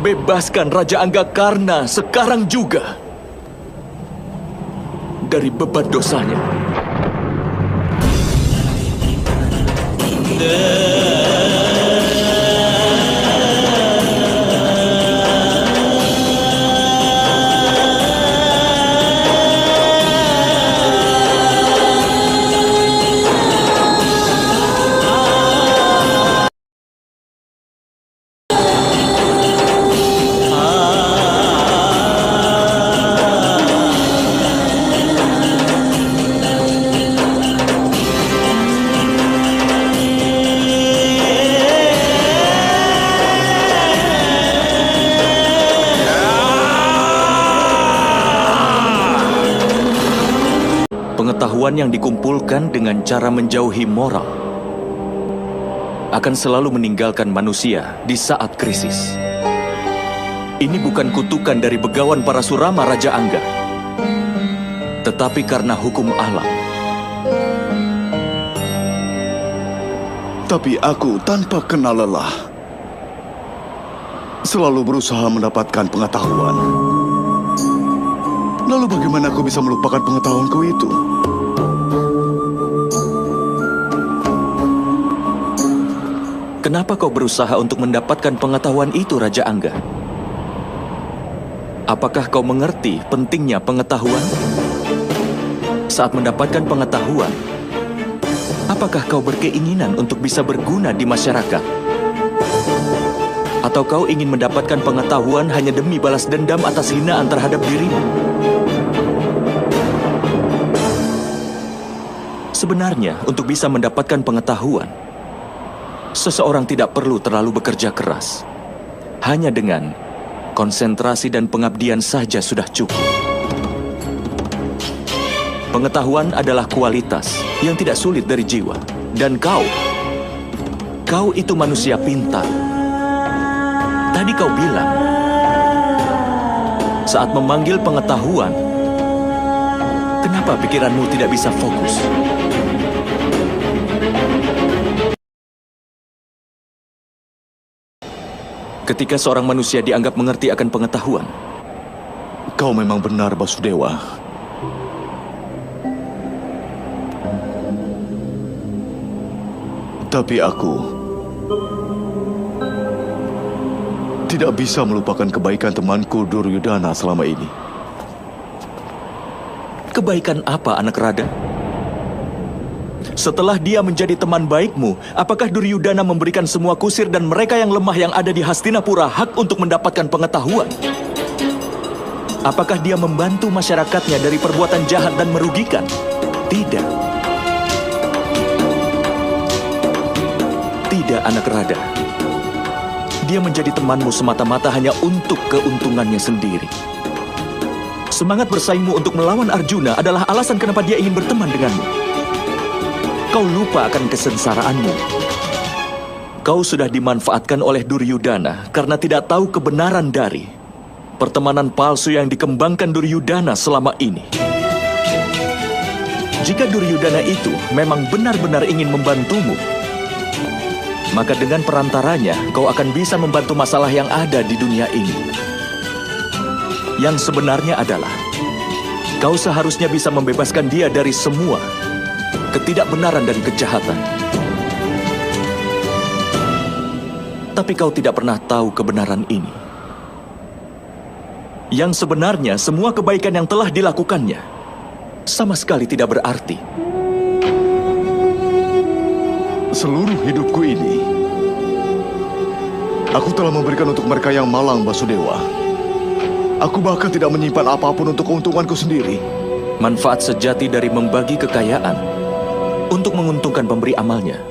Bebaskan Raja Anggakarna sekarang juga dari beban dosanya. Pengetahuan yang dikumpulkan dengan cara menjauhi moral akan selalu meninggalkan manusia di saat krisis. Ini bukan kutukan dari begawan Parasurama Raja Angga, tetapi karena hukum alam. Tapi aku tanpa kenal lelah selalu berusaha mendapatkan pengetahuan. Lalu bagaimana aku bisa melupakan pengetahuanku itu? Kenapa kau berusaha untuk mendapatkan pengetahuan itu, Raja Angga? Apakah kau mengerti pentingnya pengetahuan? Saat mendapatkan pengetahuan, apakah kau berkeinginan untuk bisa berguna di masyarakat? Atau kau ingin mendapatkan pengetahuan hanya demi balas dendam atas hinaan terhadap dirimu? Sebenarnya, untuk bisa mendapatkan pengetahuan, seseorang tidak perlu terlalu bekerja keras. Hanya dengan konsentrasi dan pengabdian saja sudah cukup. Pengetahuan adalah kualitas yang tidak sulit dari jiwa. Dan kau itu manusia pintar. Tadi kau bilang, saat memanggil pengetahuan, kenapa pikiranmu tidak bisa fokus? Ketika seorang manusia dianggap mengerti akan pengetahuan. Kau memang benar, Basudewa. Tapi aku tidak bisa melupakan kebaikan temanku Duryudana selama ini. Kebaikan apa, anak Rada? Setelah dia menjadi teman baikmu, apakah Duryudana memberikan semua kusir dan mereka yang lemah yang ada di Hastinapura hak untuk mendapatkan pengetahuan? Apakah dia membantu masyarakatnya dari perbuatan jahat dan merugikan? Tidak. Tidak, anak Rada. Dia menjadi temanmu semata-mata hanya untuk keuntungannya sendiri. Semangat bersaingmu untuk melawan Arjuna adalah alasan kenapa dia ingin berteman denganmu. Kau lupa akan kesensaraanmu. Kau sudah dimanfaatkan oleh Duryudana karena tidak tahu kebenaran dari pertemanan palsu yang dikembangkan Duryudana selama ini. Jika Duryudana itu memang benar-benar ingin membantumu, maka dengan perantaranya kau akan bisa membantu masalah yang ada di dunia ini. Yang sebenarnya adalah, kau seharusnya bisa membebaskan dia dari semua ketidakbenaran dan kejahatan. Tapi kau tidak pernah tahu kebenaran ini. Yang sebenarnya semua kebaikan yang telah dilakukannya sama sekali tidak berarti. Seluruh hidupku ini, aku telah memberikan untuk mereka yang malang, Basudewa. Aku bahkan tidak menyimpan apapun untuk keuntunganku sendiri. Manfaat sejati dari membagi kekayaan untuk menguntungkan pemberi amalnya,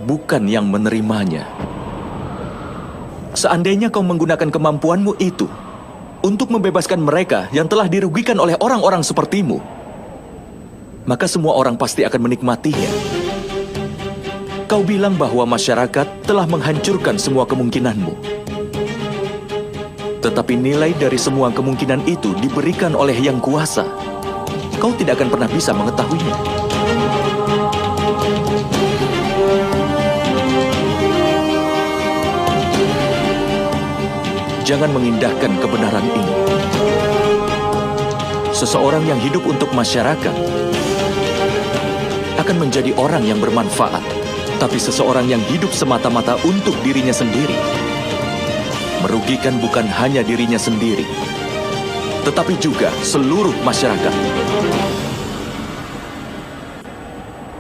bukan yang menerimanya. Seandainya kau menggunakan kemampuanmu itu untuk membebaskan mereka yang telah dirugikan oleh orang-orang sepertimu, maka semua orang pasti akan menikmatinya. Kau bilang bahwa masyarakat telah menghancurkan semua kemungkinanmu. Tetapi nilai dari semua kemungkinan itu diberikan oleh Yang Kuasa. Kau tidak akan pernah bisa mengetahuinya. Jangan mengindahkan kebenaran ini. Seseorang yang hidup untuk masyarakat akan menjadi orang yang bermanfaat. Tapi seseorang yang hidup semata-mata untuk dirinya sendiri merugikan bukan hanya dirinya sendiri, tetapi juga seluruh masyarakat.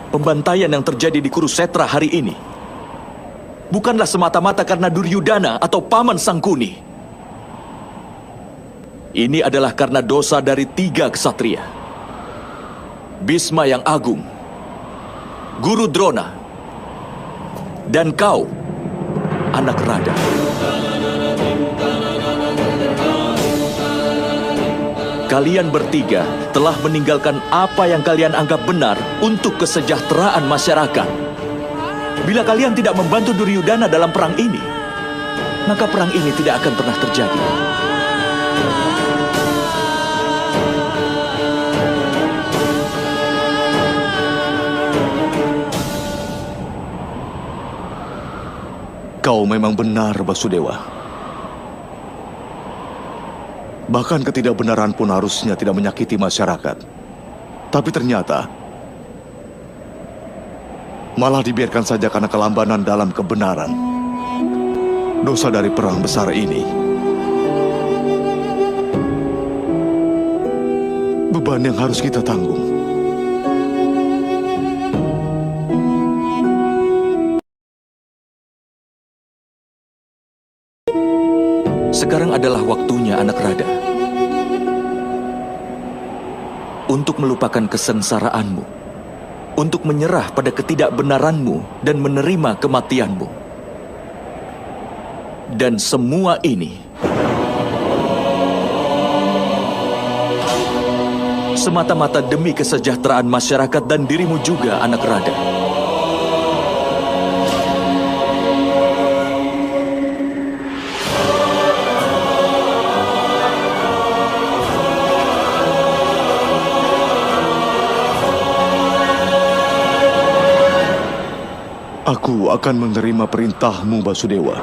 Pembantaian yang terjadi di Kurusetra hari ini bukanlah semata-mata karena Duryudana atau Paman Sangkuni. Ini adalah karena dosa dari 3 ksatria. Bhisma yang agung, Guru Drona, dan kau, anak Rada. Kalian bertiga telah meninggalkan apa yang kalian anggap benar untuk kesejahteraan masyarakat. Bila kalian tidak membantu Duryudana dalam perang ini, maka perang ini tidak akan pernah terjadi. Kau memang benar, Basudewa. Bahkan ketidakbenaran pun harusnya tidak menyakiti masyarakat. Tapi ternyata malah dibiarkan saja karena kelambanan dalam kebenaran. Dosa dari perang besar ini, beban yang harus kita tanggung. Sekarang adalah waktunya, anak Rada, untuk melupakan kesengsaraanmu, untuk menyerah pada ketidakbenaranmu dan menerima kematianmu. Dan semua ini semata-mata demi kesejahteraan masyarakat dan dirimu juga, anak Rada. Aku akan menerima perintahmu, Basudewa.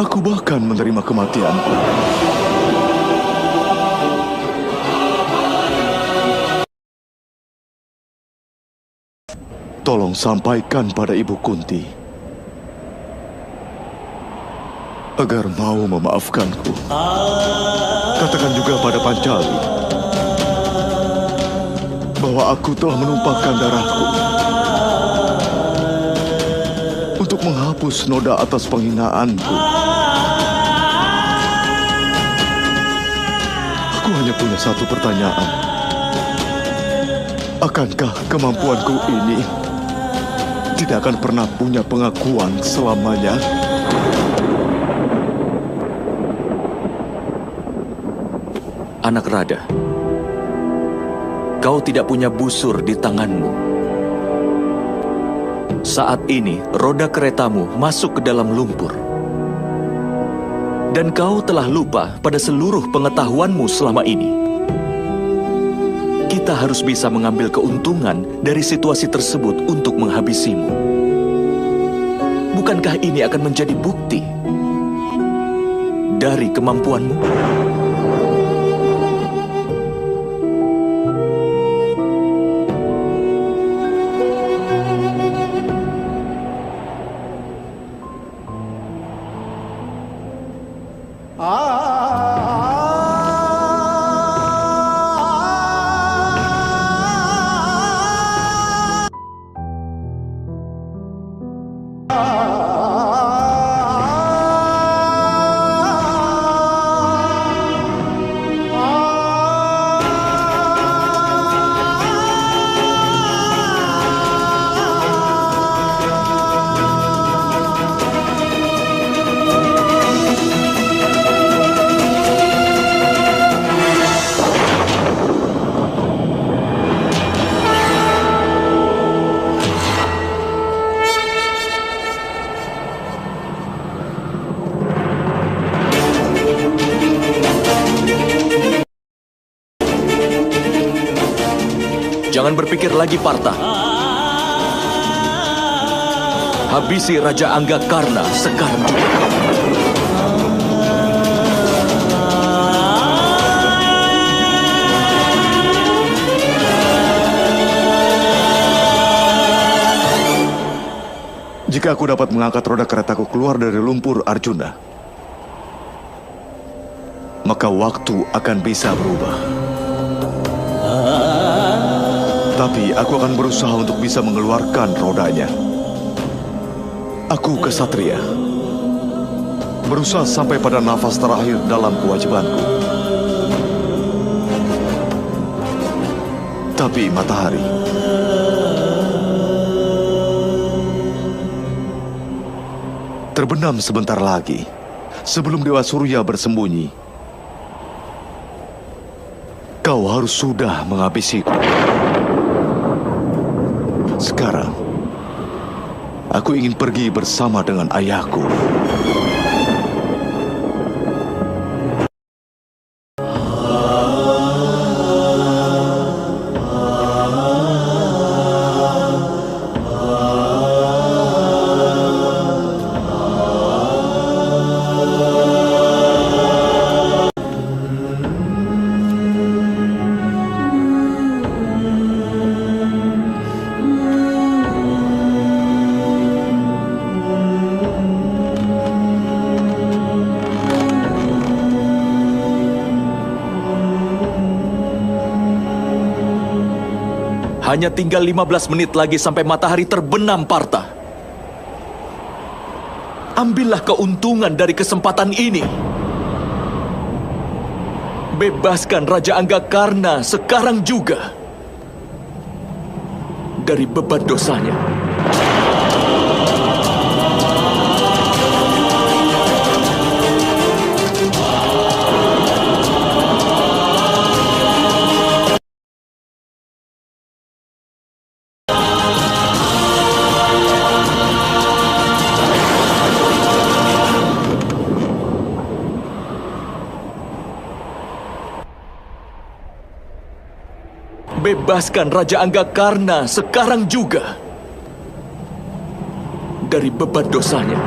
Aku bahkan menerima kematian. Tolong sampaikan pada Ibu Kunti agar mau memaafkanku. Katakan juga pada Pancali bahwa aku telah menumpahkan darahku untuk menghapus noda atas penghinaanku. Aku hanya punya satu pertanyaan. Akankah kemampuanku ini tidak akan pernah punya pengakuan selamanya? Anak Rada, kau tidak punya busur di tanganmu. Saat ini, roda keretamu masuk ke dalam lumpur. Dan kau telah lupa pada seluruh pengetahuanmu selama ini. Kita harus bisa mengambil keuntungan dari situasi tersebut untuk menghabisimu. Bukankah ini akan menjadi bukti dari kemampuanmu? Jangan berpikir lagi, Partha. Habisi Raja Anggakarna sekarang juga. Jika aku dapat mengangkat roda keretaku keluar dari lumpur Arjuna, maka waktu akan bisa berubah. Tapi aku akan berusaha untuk bisa mengeluarkan rodanya. Aku kesatria, berusaha sampai pada nafas terakhir dalam kewajibanku. Tapi matahari terbenam sebentar lagi sebelum Dewa Surya bersembunyi. Kau harus sudah menghabisiku. Sekarang, aku ingin pergi bersama dengan ayahku. Hanya tinggal 15 menit lagi sampai matahari terbenam, Partha. Ambillah keuntungan dari kesempatan ini. Bebaskan Raja Anggakarna sekarang juga dari beban dosanya. Bebaskan Raja Anggakarna sekarang juga dari beban dosanya.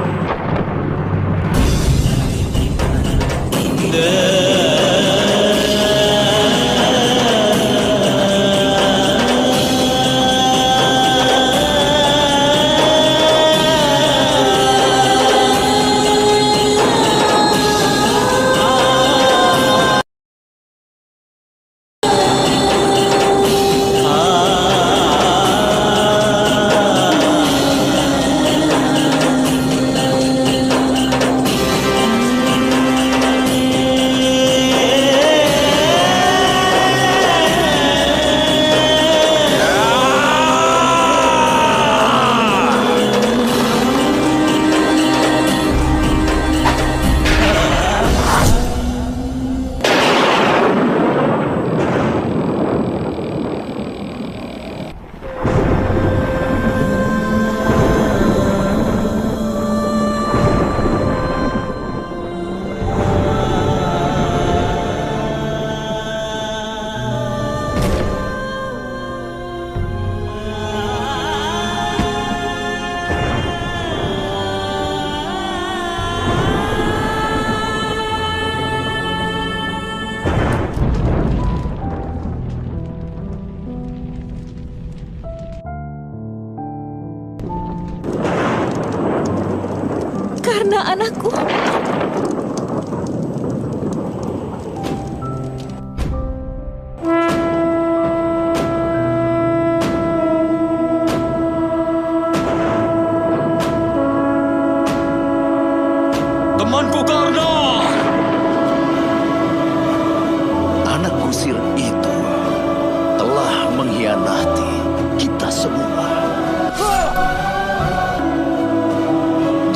Karena anakku. Temanku Karna! Anak kusir itu telah mengkhianati kita semua.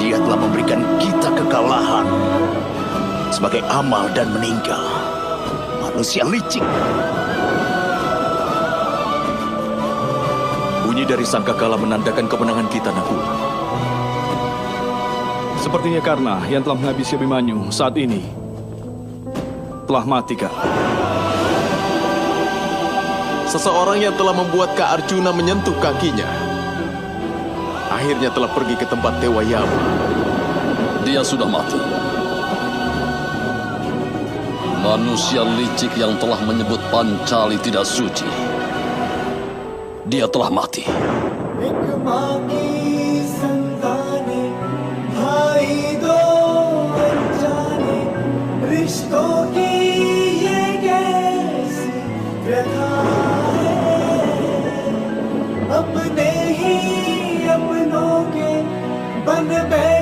Dia telah memberikan kita kekalahan sebagai amal dan meninggal. Manusia licik. Bunyi dari sangkakala menandakan kemenangan kita, Nakula. Sepertinya Karna yang telah menghabisi Abimanyu saat ini telah mati, Kak. Seseorang yang telah membuat Kak Arjuna menyentuh kakinya akhirnya telah pergi ke tempat Dewa Yama. Dia sudah mati. Manusia licik yang telah menyebut Pancali tidak suci. Dia telah mati. रिश्तों की ये कैसी व्यथा है, अपने ही अपनों के बन बैठे